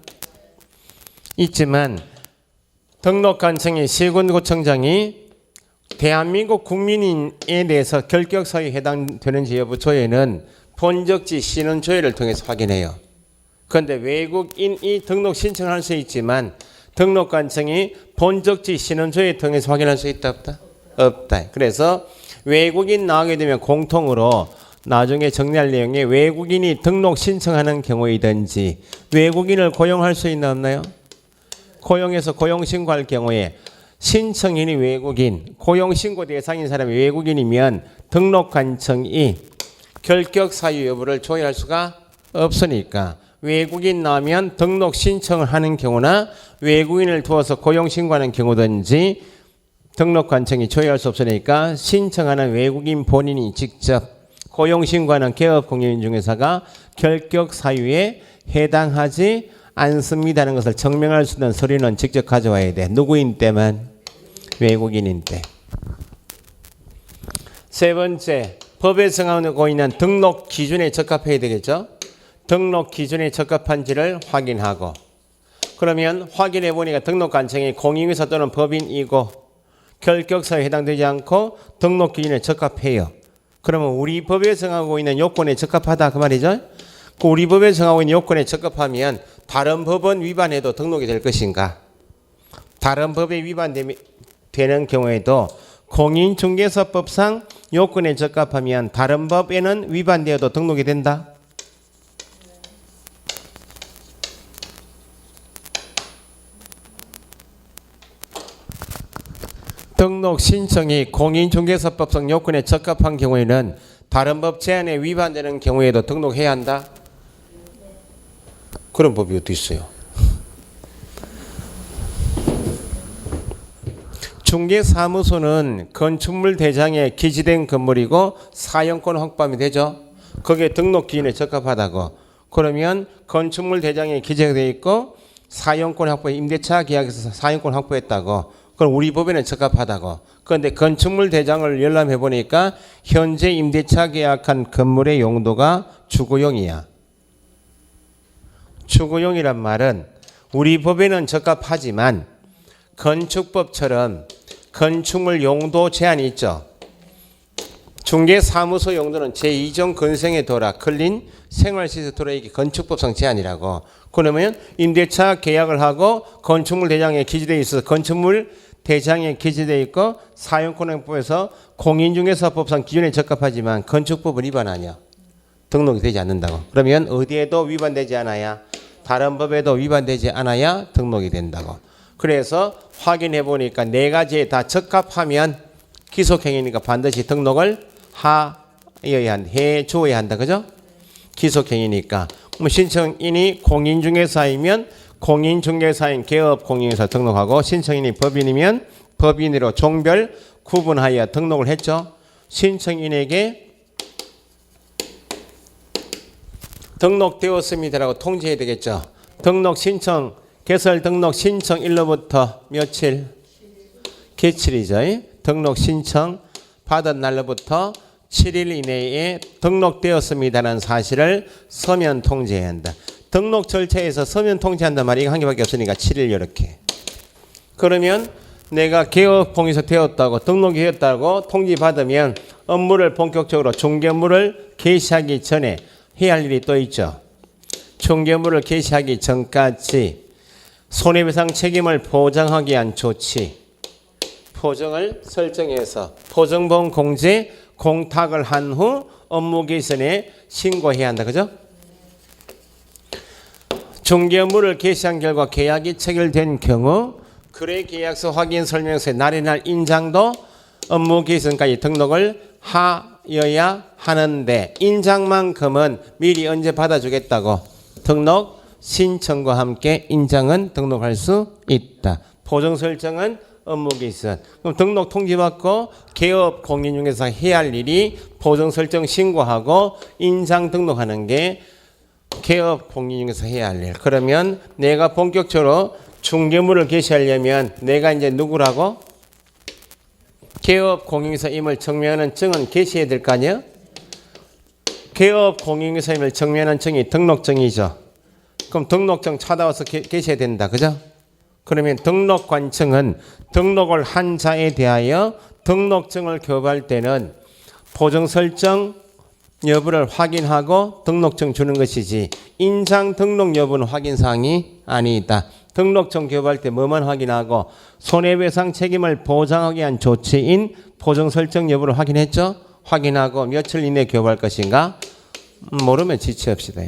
[SPEAKER 1] 있지만 등록관청이 시군구청장이 대한민국 국민에 대해서 결격 사유에 해당되는지 여부 조회는 본적지 신원 조회를 통해서 확인해요. 그런데 외국인이 등록 신청할 수 있지만 등록관청이 본적지 신원조회 통해서 확인할 수 있다 없다? 없다. 그래서 외국인 나오게 되면 공통으로 나중에 정리할 내용에 외국인이 등록 신청하는 경우이든지 외국인을 고용할 수 있나 없나요? 고용해서 고용신고할 경우에 신청인이 외국인, 고용신고 대상인 사람이 외국인이면 등록관청이 결격 사유 여부를 조회할 수가 없으니까 외국인 나오면 등록 신청을 하는 경우나 외국인을 두어서 고용신고하는 경우든지 등록관청이 조회할 수 없으니까 신청하는 외국인 본인이 직접 고용신고하는 개업공인중개사가 결격 사유에 해당하지 않습니다는 것을 증명할 수 있는 서류는 직접 가져와야 돼. 누구인 때만? 외국인인 때. 세 번째, 법에 정하고 있는 등록 기준에 적합해야 되겠죠. 등록 기준에 적합한지를 확인하고, 그러면 확인해 보니까 등록관청이 공인중개사 또는 법인이고 결격사유에 해당되지 않고 등록 기준에 적합해요. 그러면 우리 법에 정하고 있는 요건에 적합하다 그 말이죠. 그 우리 법에 정하고 있는 요건에 적합하면 다른 법은 위반해도 등록이 될 것인가? 다른 법에 위반되는 경우에도 공인중개사법상 요건에 적합하면 다른 법에는 위반되어도 등록이 된다. 등록 신청이 공인중개사법상 요건에 적합한 경우에는 다른 법 제한에 위반되는 경우에도 등록해야 한다. 그런 법이 어디 있어요? 중개사무소는 건축물 대장에 기재된 건물이고 사용권 확보하면 되죠. 거기에 등록 기준에 적합하다고. 그러면 건축물 대장에 기재되어 있고 사용권 확보, 임대차 계약에서 사용권 확보했다고. 그럼 우리 법에는 적합하다고. 그런데 건축물 대장을 열람해 보니까 현재 임대차 계약한 건물의 용도가 주거용이야. 주거용이란 말은 우리 법에는 적합하지만 건축법처럼 건축물 용도 제한이 있죠. 중개사무소 용도는 제2종 건생의 도라, 클린 생활시설 도라, 이게 건축법상 제한이라고. 그러면 임대차 계약을 하고 건축물 대장에 기재되어 있어서 건축물 대장에 기재되어 있고 사용권법에서 공인중개사법상 기준에 적합하지만 건축법은 위반 아니야. 등록이 되지 않는다고. 그러면 어디에도 위반되지 않아야, 다른 법에도 위반되지 않아야 등록이 된다고. 그래서 확인해 보니까 네 가지에 다 적합하면 기속행위니까 반드시 등록을 해줘야 한다. 그죠? 기속행위니까. 신청인이 공인중개사이면 공인중개사인 개업공인중개사 등록하고, 신청인이 법인이면 법인으로 종별 구분하여 등록을 했죠. 신청인에게 등록되었습니다라고 통지해야 되겠죠. 등록 신청, 개설 등록 신청 일로부터 며칠? 개칠이죠. 등록 신청 받은 날로부터 7일 이내에 등록되었습니다라는 사실을 서면 통지해야 한다. 등록 절차에서 서면 통지한단 말이 이거 한 개밖에 없으니까 7일 이렇게. 그러면 내가 개업공인사 되었다고, 등록이 되었다고 통지받으면 업무를 본격적으로 중개업무를 개시하기 전에 해야 할 일이 또 있죠. 중개업무를 개시하기 전까지 손해배상 책임을 보장하기 위한 조치, 포정을 설정해서 포정보험 공제 공탁을 한 후 업무 개시전에 신고해야 한다. 그죠? 중개업무를 개시한 결과 계약이 체결된 경우 거래계약서 확인 설명서의 날의 날 인장도 업무 개시전까지 등록을 하여야 하는데, 인장만큼은 미리 언제 받아주겠다고? 등록 신청과 함께 인장은 등록할 수 있다. 포정 설정은 업무 개시전. 그럼 등록 통지받고 개업 공인중개사 해야 할 일이 포정 설정 신고하고 인장 등록하는 게 개업 공인중개사 해야 할 일. 그러면 내가 본격적으로 중개물을 개시하려면 내가 이제 누구라고? 개업 공인중개사임을 증명하는 증은 개시해야 될 거 아니에요? 개업 공인중개사임을 증명하는 증이 등록증이죠. 그럼 등록증 찾아와서 개시해야 된다. 그죠? 그러면 등록관청은 등록을 한 자에 대하여 등록증을 교부할 때는 포정 설정 여부를 확인하고 등록증 주는 것이지 인장 등록 여부는 확인사항이 아니다. 등록증 교부할 때 뭐만 확인하고 손해배상 책임을 보장하기 위한 조치인 보증 설정 여부를 확인했죠? 확인하고 며칠 이내에 교부할 것인가? 모르면 지체 없이다.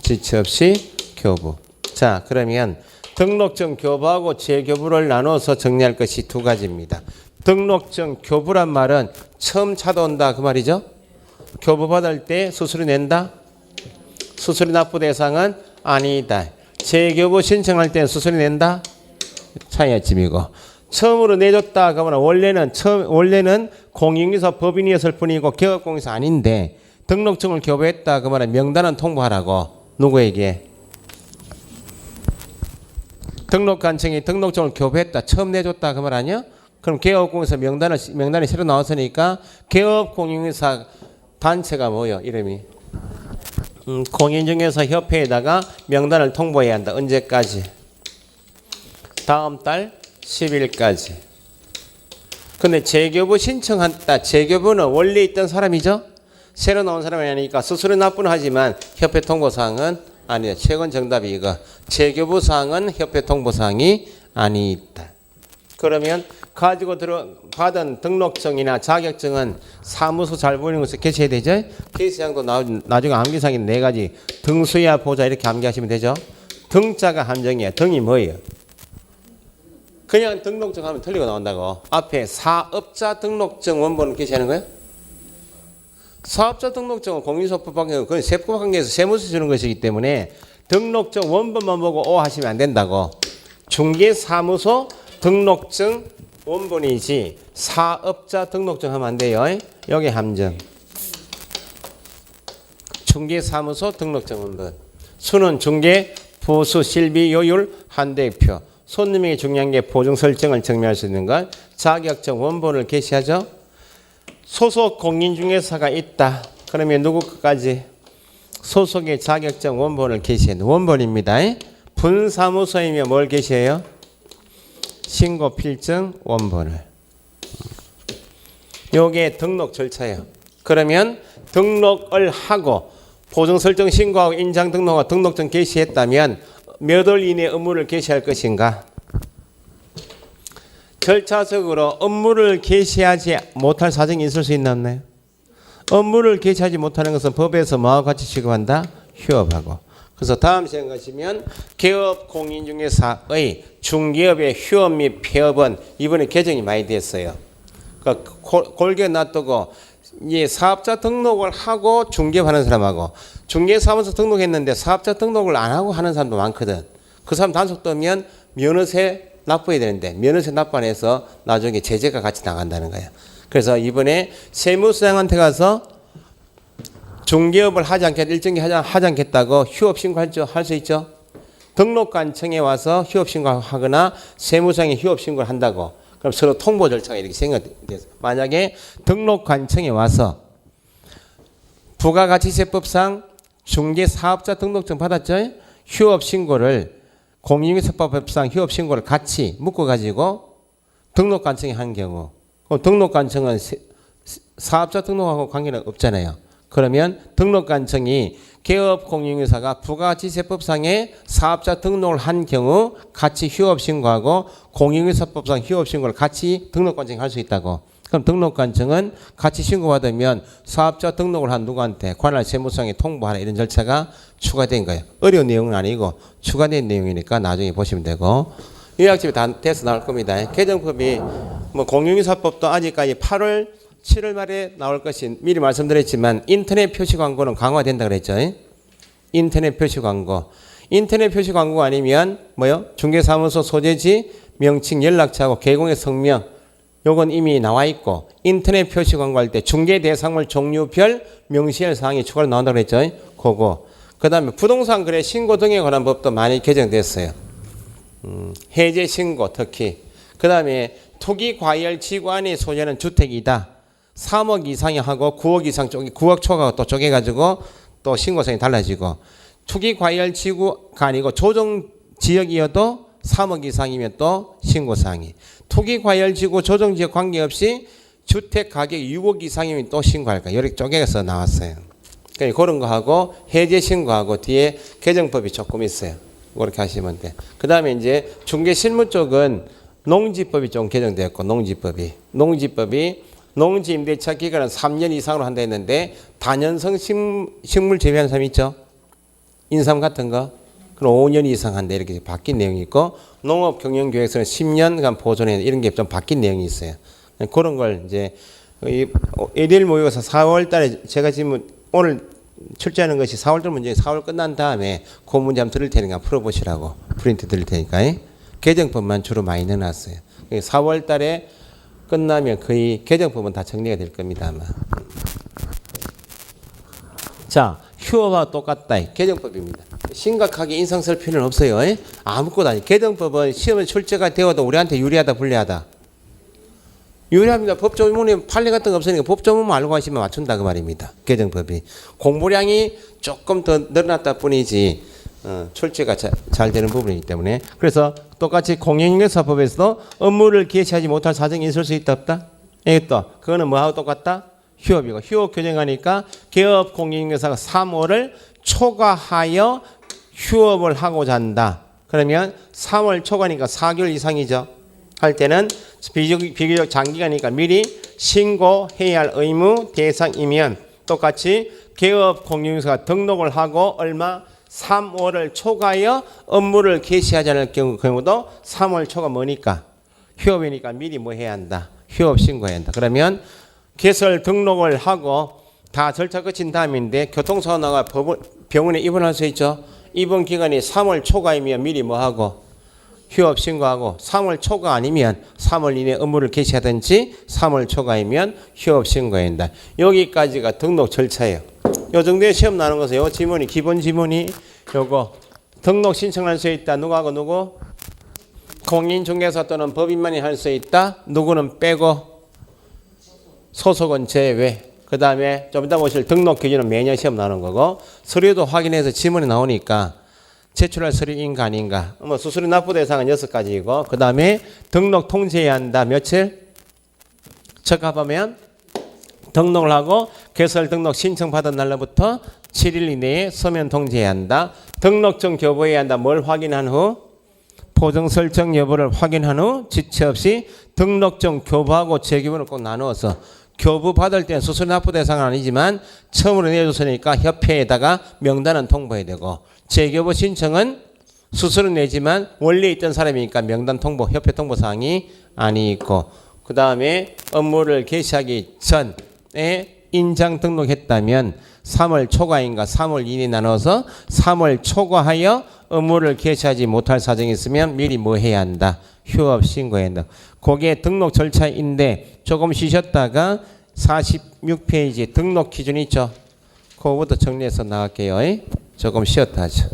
[SPEAKER 1] 지체 없이 교부. 자, 그러면 등록증 교부하고 재교부를 나눠서 정리할 것이 두 가지입니다. 등록증 교부란 말은 처음 찾아온다 그 말이죠. 교부받을 때 수수료 낸다. 수수료 납부 대상은 아니다. 재교부 신청할 때 수수료 낸다. 차이점이고 처음으로 내줬다 그러면 원래는 공인인사 법인이었을 뿐이고 개업공인사 아닌데 등록증을 교부했다 그러면 명단은 통보하라고. 누구에게? 등록관청이 등록증을 교부했다. 처음 내줬다 그 말 아니야? 그럼 개업공인사 명단이 새로 나왔으니까 개업공인사 단체가 뭐요? 이름이 공인중개사 협회에다가 명단을 통보해야 한다. 언제까지? 다음 달 10일까지. 근데 재교부 신청한다. 재교부는 원래 있던 사람이죠. 새로 나온 사람이 아니니까 수수료 납부는 하지만 협회 통보사항은 아니다. 최근 정답이 이거. 재교부 사항은 협회 통보사항이 아니다. 그러면 가지고 받은 등록증이나 자격증은 사무소 잘 보이는 곳에 게시해야 되죠. 게시장도 나중에 암기상에 4가지 등수야 보자 이렇게 암기하시면 되죠. 등자가 함정이야. 등이 뭐예요? 그냥 등록증 하면 틀리고 나온다고. 앞에 사업자 등록증 원본을 게시하는 거예요. 사업자 등록증은 공인소법관계 그건 세법관계에서 세무서 주는 것이기 때문에 등록증 원본만 보고 오 하시면 안 된다고. 중개사무소 등록증 원본이지 사업자 등록증 하면 안 돼요. 여기 함정. 중개사무소 등록증 원본. 수는 중개, 부수, 실비, 요율, 한대표. 손님에게 중요한 게 보증 설정을 증명할 수 있는 것. 자격증 원본을 게시하죠. 소속 공인중개사가 있다. 그러면 누구까지? 소속의 자격증 원본을 게시해야 돼. 원본입니다. 분사무소이면 뭘 게시해요? 신고 필증 원본을. 요게 등록 절차예요. 그러면 등록을 하고 보증 설정 신고하고 인장 등록하고 등록증 게시했다면 몇 월 이내 업무를 개시할 것인가? 절차적으로 업무를 개시하지 못할 사정이 있을 수 있나 없나요? 업무를 개시하지 못하는 것은 법에서 뭐와 같이 취급한다? 휴업하고. 그래서 다음 시간 가시면 개업 공인중개사의 중개업의 휴업 및 폐업은 이번에 개정이 많이 됐어요. 그러니까 골게 놔두고 이 사업자 등록을 하고 중개업하는 사람하고 중개사무소 등록했는데 사업자 등록을 안 하고 하는 사람도 많거든. 그 사람 단속 뜨면 면허세 납부해야 되는데 면허세 납부 안 해서 나중에 제재가 같이 나간다는 거예요. 그래서 이번에 세무서장한테 가서 중개업을 하지 않겠다, 일정기 하지 않겠다고 휴업 신고할 수 있죠. 등록관청에 와서 휴업 신고하거나 세무서장이 휴업 신고를 한다고. 그럼 서로 통보 절차가 이렇게 생각돼서 만약에 등록관청에 와서 부가가치세법상 중개사업자 등록증 받았죠? 휴업 신고를 공인중개사법상 휴업 신고를 같이 묶어가지고 등록관청에 한 경우, 그럼 등록관청은 사업자 등록하고 관계는 없잖아요. 그러면 등록관청이 개업 공인중개사가 부가가치세법상의 사업자 등록을 한 경우 같이 휴업 신고하고 공인중개사법상 휴업 신고를 같이 등록관청이 할 수 있다고. 그럼 등록관청은 같이 신고받으면 사업자 등록을 한 누구한테 관할 세무서장에 통보하라 이런 절차가 추가된 거예요. 어려운 내용은 아니고 추가된 내용이니까 나중에 보시면 되고 요약집이 다 돼서 나올 겁니다. 개정법이 뭐 공인중개사법도 아직까지 8월 7월 말에 나올 것이 미리 말씀드렸지만 인터넷 표시 광고는 강화된다 그랬죠. 인터넷 표시 광고. 인터넷 표시 광고가 아니면 뭐요? 중개사무소 소재지, 명칭, 연락처하고 개공의 성명 요건 이미 나와 있고 인터넷 표시 광고할 때 중개 대상물 종류별 명시할 사항이 추가로 나온다고 그랬죠. 그거. 그다음에 부동산 거래 신고 등에 관한 법도 많이 개정됐어요. 해제 신고 특히. 그다음에 투기 과열 지구 안에 소재는 주택이다. 3억 이상이 하고 9억 이상 9억 초과 또 쪼개가지고 또 신고성이 달라지고 투기 과열 지구가 아니고 조정 지역이어도 3억 이상이면 또 신고사항이 투기 과열 지구 조정 지역 관계없이 주택 가격 6억 이상이면 또 신고할까 이렇게 쪼개서 나왔어요. 그러니까 그런 거 하고 해제 신고하고 뒤에 개정법이 조금 있어요. 그렇게 하시면 돼. 그 다음에 이제 중개실무 쪽은 농지법이 좀 개정되었고, 농지법이 농지임대차 기간은 3년 이상으로 한다 했는데 단연성 식물 재배하는 사람 있죠? 인삼 같은 거 그럼 5년 이상 한다 이렇게 바뀐 내용이 있고, 농업경영계획서는 10년간 보존해 이런 게 좀 바뀐 내용이 있어요. 그런 걸 이제 일일 모의고사 4월 달에 제가 지금 오늘 출제하는 것이 4월달 문제 4월 끝난 다음에 그 문제 한번 들을 테니까 풀어보시라고 프린트 드릴 테니까 개정법만 주로 많이 넣어놨어요. 4월 달에 끝나면 거의 개정법은 다 정리가 될 겁니다 아마. 자, 휴업과 똑같다. 개정법입니다. 심각하게 인상 쓸 필요는 없어요. 아무것도 아니. 개정법은 시험에 출제가 되어도 우리한테 유리하다 불리하다. 유리합니다. 법조문에 판례 같은 거 없으니까 법조문만 알고 하시면 맞춘다 그 말입니다. 개정법이. 공부량이 조금 더 늘어났다 뿐이지 출제가 잘 되는 부분이기 때문에. 그래서 똑같이 공인인증사법에서도 업무를 개시하지 못할 사정이 있을 수 있다 없다? 또 그거는 뭐하고 똑같다? 휴업이고, 휴업 규정하니까 개업 공인인증사가 3월을 초과하여 휴업을 하고자 한다. 그러면 3월 초과니까 4개월 이상이죠. 할 때는 비교적 장기간이니까 미리 신고해야 할 의무 대상이면 똑같이 개업 공인인증사가 등록을 하고 얼마 3월을 초과하여 업무를 개시하지 않을 경우도 3월 초가 뭐니까 휴업이니까 미리 뭐 해야 한다. 휴업 신고해야 한다. 그러면 개설 등록을 하고 다 절차 거친 다음인데 교통사고 나가 병원에 입원할 수 있죠. 입원 기간이 3월 초과이면 미리 뭐 하고 휴업 신고하고, 3월 초과 아니면 3월 이내 업무를 개시하든지 3월 초과이면 휴업 신고해야 한다. 여기까지가 등록 절차예요. 요 정도의 시험 나는 것은 요 지문이 기본 지문이 요거 등록 신청할 수 있다. 누구하고 누구? 공인중개사 또는 법인만이 할 수 있다. 누구는 빼고 소속은 제외. 그 다음에 좀 이따 보실 등록 기준은 매년 시험 나오는 거고, 서류도 확인해서 지문이 나오니까 제출할 서류인가 아닌가. 뭐 수수료 납부 대상은 6가지이고, 그 다음에 등록 통지해야 한다. 며칠? 적합하면 등록을 하고 개설 등록 신청 받은 날로부터 7일 이내에 서면 통지해야 한다. 등록증 교부해야 한다. 뭘 확인한 후? 포정 설정 여부를 확인한 후 지체 없이 등록증 교부하고 재교부를 꼭 나누어서, 교부 받을 때는 수수료 납부 대상은 아니지만 처음으로 내줬으니까 협회에다가 명단은 통보해야 되고, 재교부 신청은 수수료 내지만 원래 있던 사람이니까 명단 통보, 협회 통보 사항이 아니고, 그 다음에 업무를 개시하기 전에 인장 등록했다면 3월 초과인가 3월 이내에 나눠서 3월 초과하여 업무를 개시하지 못할 사정이 있으면 미리 뭐 해야 한다? 휴업 신고해야 한다. 그게 등록 절차인데 조금 쉬셨다가 46페이지 등록 기준 있죠? 그거부터 정리해서 나갈게요. 조금 쉬었다 하죠.